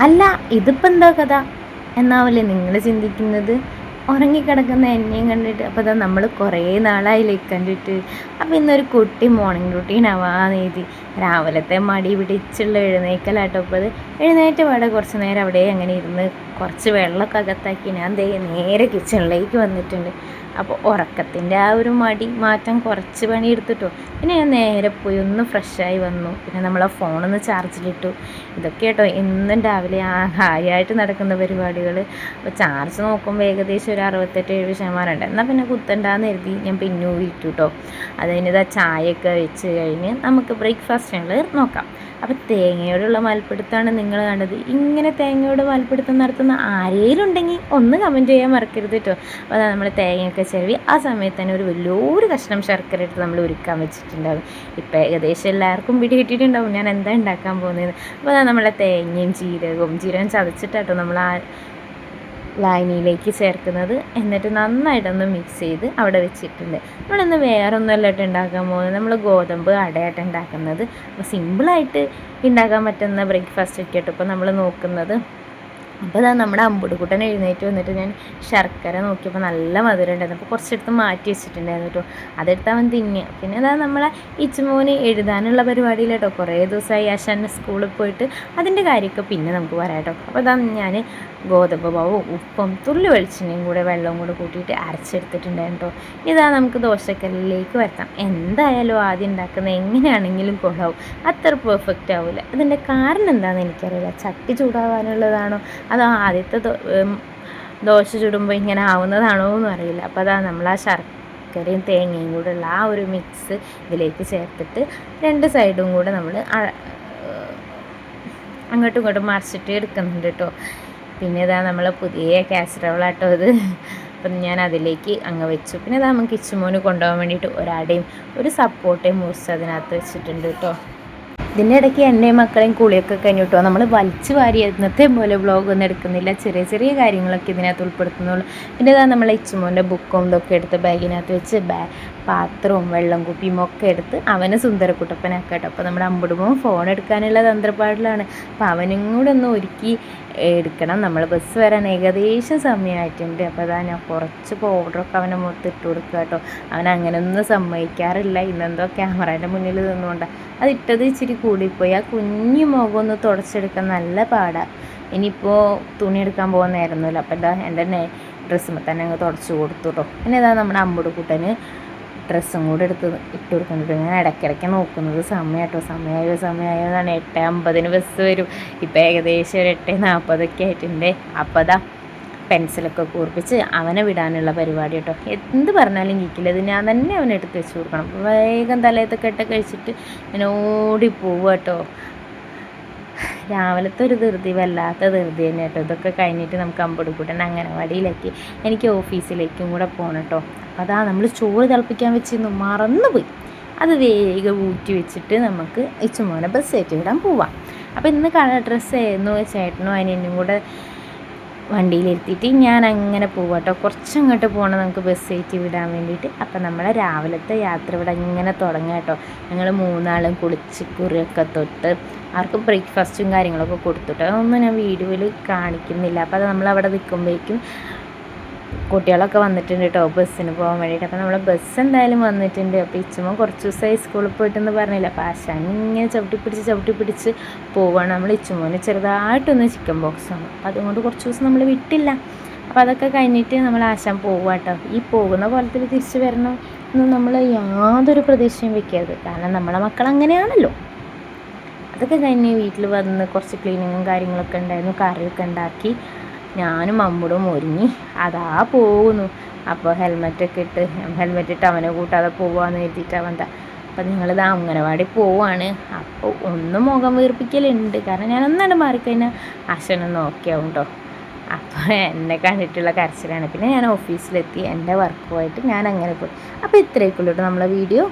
അല്ല, ഇതിപ്പോൾ എന്താ കഥ എന്നാവല്ലേ നിങ്ങൾ ചിന്തിക്കുന്നത്? ഉറങ്ങിക്കിടക്കുന്ന എന്നെയും കണ്ടിട്ട്. അപ്പോൾ അതാ നമ്മൾ കുറേ നാളായില്ലേ കണ്ടിട്ട്. അപ്പോൾ ഇന്നൊരു കുട്ടി മോർണിംഗ് റുട്ടീൻ ആവാന്ന് എഴുതി. രാവിലത്തെ മടി പിടിച്ചുള്ള എഴുന്നേക്കലാട്ടോ. അപ്പോൾ അത് എഴുന്നേറ്റ് പാടെ കുറച്ച് നേരം അവിടെ അങ്ങനെ ഇരുന്ന് കുറച്ച് വെള്ളമൊക്കെ അകത്താക്കി ഞാൻ നേരെ കിച്ചണിലേക്ക് വന്നിട്ടുണ്ട്. അപ്പോൾ ഉറക്കത്തിൻ്റെ ആ ഒരു മടി മാറ്റാൻ കുറച്ച് പണി എടുത്തിട്ടോ. പിന്നെ ഞാൻ നേരെ പോയി ഒന്ന് ഫ്രഷായി വന്നു. പിന്നെ നമ്മളെ ഫോണൊന്ന് ചാർജിലിട്ടു. ഇതൊക്കെ കേട്ടോ എന്നും രാവിലെ ഹായായിട്ട് നടക്കുന്ന പരിപാടികൾ. അപ്പോൾ ചാർജ് നോക്കുമ്പോൾ ഏകദേശം ഒരു 68-70% ഉണ്ട്. എന്നാൽ പിന്നെ കുത്തണ്ടാന്ന് കരുതി ഞാൻ പിന്നെ ഇട്ടു കേട്ടോ. അത് കഴിഞ്ഞിതാ ചായയൊക്കെ വെച്ച് കഴിഞ്ഞ് നമുക്ക് ബ്രേക്ക്ഫാസ്റ്റുകൾ നോക്കാം. അപ്പോൾ തേങ്ങയോടുള്ള മൽപ്പിടുത്തമാണ് നിങ്ങൾ കണ്ടത്. ഇങ്ങനെ തേങ്ങയോട് മൽപ്പിടുത്തം നടത്തുന്ന ആരെങ്കിലും ഉണ്ടെങ്കിൽ ഒന്ന് കമൻറ്റ് ചെയ്യാൻ മറക്കരുത് കേട്ടോ. അപ്പോൾ അതാ നമ്മൾ തേങ്ങയൊക്കെ ചിരവി ആ സമയത്ത് തന്നെ ഒരു വലിയൊരു കഷ്ണം ശർക്കര എടുത്ത് നമ്മൾ ഉരുക്കാൻ വെച്ചിട്ടുണ്ടാകും. ഇപ്പോൾ ഏകദേശം എല്ലാവർക്കും പിടി കിട്ടിയിട്ടുണ്ടാവും ഞാൻ എന്താ ഉണ്ടാക്കാൻ പോകുന്നത്. അപ്പോൾ അതാ നമ്മളെ തേങ്ങയും ജീരകം ചതച്ചിട്ടാട്ടോ നമ്മൾ ആ ലായനിയിലേക്ക് ചേർക്കുന്നത്. എന്നിട്ട് നന്നായിട്ടൊന്ന് മിക്സ് ചെയ്ത് അവിടെ വെച്ചിട്ടുണ്ട്. നമ്മളിന്ന് വേറൊന്നുമല്ല ഉണ്ടാക്കാൻ പോകുന്നത്, നമ്മൾ ഗോതമ്പ് അടയായിട്ട് ഉണ്ടാക്കുന്നത്. അപ്പോൾ സിമ്പിളായിട്ട് ഉണ്ടാക്കാൻ പറ്റുന്ന ബ്രേക്ക്ഫാസ്റ്റ് ഒക്കെ ആയിട്ട് ഇപ്പോൾ നമ്മൾ നോക്കുന്നത്. അപ്പോൾ അതാ നമ്മുടെ അമ്പുടുക്കുട്ടൻ എഴുന്നേറ്റ് വന്നിട്ട് ഞാൻ ശർക്കര നോക്കിയപ്പോൾ നല്ല മധുരം ഉണ്ടായിരുന്നു. അപ്പോൾ കുറച്ചെടുത്ത് മാറ്റി വെച്ചിട്ടുണ്ടായിരുന്നു കേട്ടോ. അതെടുത്ത് അവൻ തിന്നുക. പിന്നെ അതാ നമ്മളെ ഇച്ചുമോന് എഴുതാനുള്ള പരിപാടിയിൽ കേട്ടോ. കുറേ ദിവസമായി ആശാൻ്റെ സ്കൂളിൽ പോയിട്ട് അതിൻ്റെ കാര്യമൊക്കെ പിന്നെ നമുക്ക് പറയാം കേട്ടോ. അപ്പോൾ അതാ ഞാൻ ഗോതമ്പ് മാവും ഉപ്പും തുള്ളി വെളിച്ചെണ്ണയും കൂടെ വെള്ളവും കൂടെ കൂട്ടിയിട്ട് അരച്ചെടുത്തിട്ടുണ്ടായിരുന്നു കേട്ടോ. ഇതാ നമുക്ക് ദോശക്കല്ലിലേക്ക് വരുത്താം. എന്തായാലും ആദ്യം ഉണ്ടാക്കുന്നത് എങ്ങനെയാണെങ്കിലും കൊള്ളാവും, അത്ര പെർഫെക്റ്റ് ആവില്ല. അതിൻ്റെ കാരണം എന്താണെന്ന് എനിക്കറിയില്ല. ചട്ടി ചൂടാവാനുള്ളതാണോ അതോ ആദ്യത്തെ ദോശ ചുടുമ്പോൾ ഇങ്ങനെ ആവുന്നതാണോ എന്നും അറിയില്ല. അപ്പോൾ അതാ നമ്മൾ ആ ശർക്കരയും തേങ്ങയും കൂടെ ഉള്ള ആ ഒരു മിക്സ് ഇതിലേക്ക് ചേർത്തിട്ട് രണ്ട് സൈഡും കൂടെ നമ്മൾ അങ്ങോട്ടും ഇങ്ങോട്ടും മറിച്ചിട്ട് എടുക്കുന്നുണ്ട് കേട്ടോ. പിന്നെ ഇതാ നമ്മൾ പുതിയ കാസറോളാട്ടോ ഇത്. അപ്പം ഞാൻ അതിലേക്ക് അങ്ങ് വെച്ചു. പിന്നെ ഇതാ നമുക്ക് ഇച്ചുമോന് കൊണ്ടുപോകാൻ വേണ്ടിയിട്ട് ഒരടയും ഒരു സപ്പോർട്ടയും മുറിച്ച് അതിനകത്ത് വെച്ചിട്ടുണ്ട് കേട്ടോ. ഇതിൻ്റെ ഇടയ്ക്ക് എൻ്റെയും മക്കളെയും കുളിയൊക്കെ കഴിഞ്ഞിട്ടോ. നമ്മൾ വലിച്ചു വാരി ഇന്നത്തെ പോലെ വ്ളോഗൊന്നും എടുക്കുന്നില്ല, ചെറിയ ചെറിയ കാര്യങ്ങളൊക്കെ ഇതിനകത്ത് ഉൾപ്പെടുത്തുന്നുള്ളൂ. പിന്നെ ഇതാ നമ്മളെ ഇച്ചുമോൻ്റെ ബുക്കും ഇതൊക്കെ എടുത്ത് ബാഗിനകത്ത് വെച്ച് പാത്രവും വെള്ളം കുപ്പിയും ഒക്കെ എടുത്ത് അവന് സുന്ദരക്കുട്ടപ്പനാക്കാം കേട്ടോ. അപ്പോൾ നമ്മുടെ അമ്പുടുമ്പോൾ ഫോൺ എടുക്കാനുള്ള തന്ത്രപ്പാടിലാണ്. അപ്പോൾ അവനും കൂടെ ഒന്ന് ഒരുക്കി എടുക്കണം. നമ്മൾ ബസ് വരാൻ ഏകദേശം സമയമായിട്ടുണ്ട്. അപ്പോൾ അതാ ഞാൻ കുറച്ച് പൗഡറൊക്കെ അവൻ്റെ മുഖത്ത് ഇട്ട് കൊടുക്കുക കേട്ടോ. അവൻ അങ്ങനെയൊന്നും സമ്മതിക്കാറില്ല. ഇന്നെന്തോ ക്യാമറേൻ്റെ മുന്നിൽ നിന്നുകൊണ്ടാണ് അതിട്ടത് ഇച്ചിരി കൂടിപ്പോയി. ആ കുഞ്ഞു മുഖം ഒന്ന് തുടച്ചെടുക്കാൻ നല്ല പാടാണ്. ഇനിയിപ്പോൾ തുണി എടുക്കാൻ പോകുന്നതായിരുന്നല്ലോ. അപ്പോൾ ഇതാ എൻ്റെ ഡ്രസ്സുമ്പോൾ തന്നെ അങ്ങ് തുടച്ച് കൊടുത്തു കേട്ടോ. പിന്നെ ഇതാ നമ്മുടെ അമ്പുടുക്കുട്ടന് ഡ്രസ്സും കൂടെ എടുത്ത് ഇട്ട് കൊടുക്കുന്നുണ്ട്. ഞാൻ ഇടയ്ക്കിടയ്ക്ക് നോക്കുന്നത് സമയമായോ എന്നാണ്. 8:50 ബസ് വരും. ഇപ്പോൾ ഏകദേശം ഒരു 8:40 ആയിട്ടുണ്ട്. അപ്പോൾ അതാ പെൻസിലൊക്കെ കൂർപ്പിച്ച് അവനെ വിടാനുള്ള പരിപാടി കേട്ടോ. എന്ത് പറഞ്ഞാലും കേൾക്കില്ല. ഇത് ഞാൻ തന്നെ അവനെടുത്ത് വെച്ച് കൊടുക്കണം. വേഗം തലയത്തൊക്കെ ഇട്ട് കഴിച്ചിട്ട് ഞാൻ ഓടിപ്പോവുക കേട്ടോ. രാവിലത്തെ ഒരു ധൃതി വല്ലാത്ത ധൃതി തന്നെ കേട്ടോ. ഇതൊക്കെ കഴിഞ്ഞിട്ട് നമുക്ക് അമ്പുടുക്കൂട്ടൻ അംഗനവാടിയിലേക്ക് എനിക്ക് ഓഫീസിലേക്കും കൂടെ പോകണം കേട്ടോ. അപ്പോൾ അതാ നമ്മൾ ചോറ് തിളപ്പിക്കാൻ വെച്ചിരുന്നു, മറന്നുപോയി. അത് വേഗം ഊറ്റി വെച്ചിട്ട് നമുക്ക് ഇച്ചുമോനെ ബസ് കയറ്റി വിടാൻ പോവാം. അപ്പോൾ ഇന്ന് കളർ ഡ്രസ്സായിരുന്നു. ചേട്ടനും അനിയനും കൂടെ വണ്ടിയിലിരുത്തിയിട്ട് ഞാൻ അങ്ങനെ പോവാം കേട്ടോ. കുറച്ചങ്ങോട്ട് പോകണം നമുക്ക് ബസ് കയറ്റി വിടാൻ വേണ്ടിയിട്ട്. അപ്പം നമ്മളെ രാവിലത്തെ യാത്ര ഇവിടെ ഇങ്ങനെ തുടങ്ങാം കേട്ടോ. ഞങ്ങൾ മൂന്നാളും കുളിച്ച് കുറിയൊക്കെ തൊട്ട് ആർക്കും ബ്രേക്ക്ഫാസ്റ്റും കാര്യങ്ങളൊക്കെ കൊടുത്തിട്ട് അതൊന്നും ഞാൻ വീഡിയോയിൽ കാണിക്കുന്നില്ല. അപ്പോൾ അത് നമ്മളവിടെ നിൽക്കുമ്പോഴേക്കും കുട്ടികളൊക്കെ വന്നിട്ടുണ്ട് കേട്ടോ ബസ്സിന് പോകാൻ വേണ്ടിയിട്ട്. അപ്പോൾ നമ്മളെ ബസ് എന്തായാലും വന്നിട്ടുണ്ട്. അപ്പോൾ ഇച്ചുമ്മ കുറച്ച് ദിവസമായി സ്കൂളിൽ പോയിട്ടെന്ന് പറഞ്ഞില്ല. അപ്പോൾ ആശാൻ ഇങ്ങനെ ചവിട്ടി പിടിച്ച് പോവുകയാണ്. നമ്മൾ ഇച്ചുമ്മോന് ചെറുതായിട്ടൊന്ന് ചിക്കൻ ബോക്സ് ആണ്. അപ്പോൾ അതുകൊണ്ട് കുറച്ച് ദിവസം നമ്മൾ വിട്ടില്ല. അപ്പോൾ അതൊക്കെ കഴിഞ്ഞിട്ട് നമ്മൾ ആശാൻ പോവുക കേട്ടോ. ഈ പോകുന്ന കോലത്തിൽ തിരിച്ച് വരണം എന്ന് നമ്മൾ യാതൊരു പ്രതീക്ഷയും വെക്കരുത്. കാരണം നമ്മളെ മക്കൾ അങ്ങനെയാണല്ലോ. അതൊക്കെ കഴിഞ്ഞ് വീട്ടിൽ വന്ന് കുറച്ച് ക്ലീനിങ്ങും കാര്യങ്ങളൊക്കെ ഉണ്ടായിരുന്നു. കറിയൊക്കെ ഉണ്ടാക്കി ഞാനും അമ്മൂടും ഒരുങ്ങി അതാ പോകുന്നു. അപ്പോൾ ഹെൽമെറ്റ് ഇട്ട് അവനെ കൂട്ടാതെ പോവാന്ന് എഴുതിയിട്ട് അവൻ അപ്പോൾ നിങ്ങളിത് അംഗനവാടി പോവാണ്. അപ്പോൾ ഒന്ന് മുഖം വീർപ്പിക്കലുണ്ട്. കാരണം ഞാനൊന്നാണ്ട് മാറിക്കഴിഞ്ഞാൽ അച്ഛനൊന്ന് ഓക്കെ ആവും കേട്ടോ. അപ്പോൾ എന്നെ കണ്ടിട്ടുള്ള കരച്ചിലാണ്. പിന്നെ ഞാൻ ഓഫീസിലെത്തി എൻ്റെ വർക്കുമായിട്ട് ഞാൻ അങ്ങനെ പോയി. അപ്പോൾ ഇത്രയൊക്കെ ഉള്ളൂ കേട്ടോ നമ്മളെ വീഡിയോ.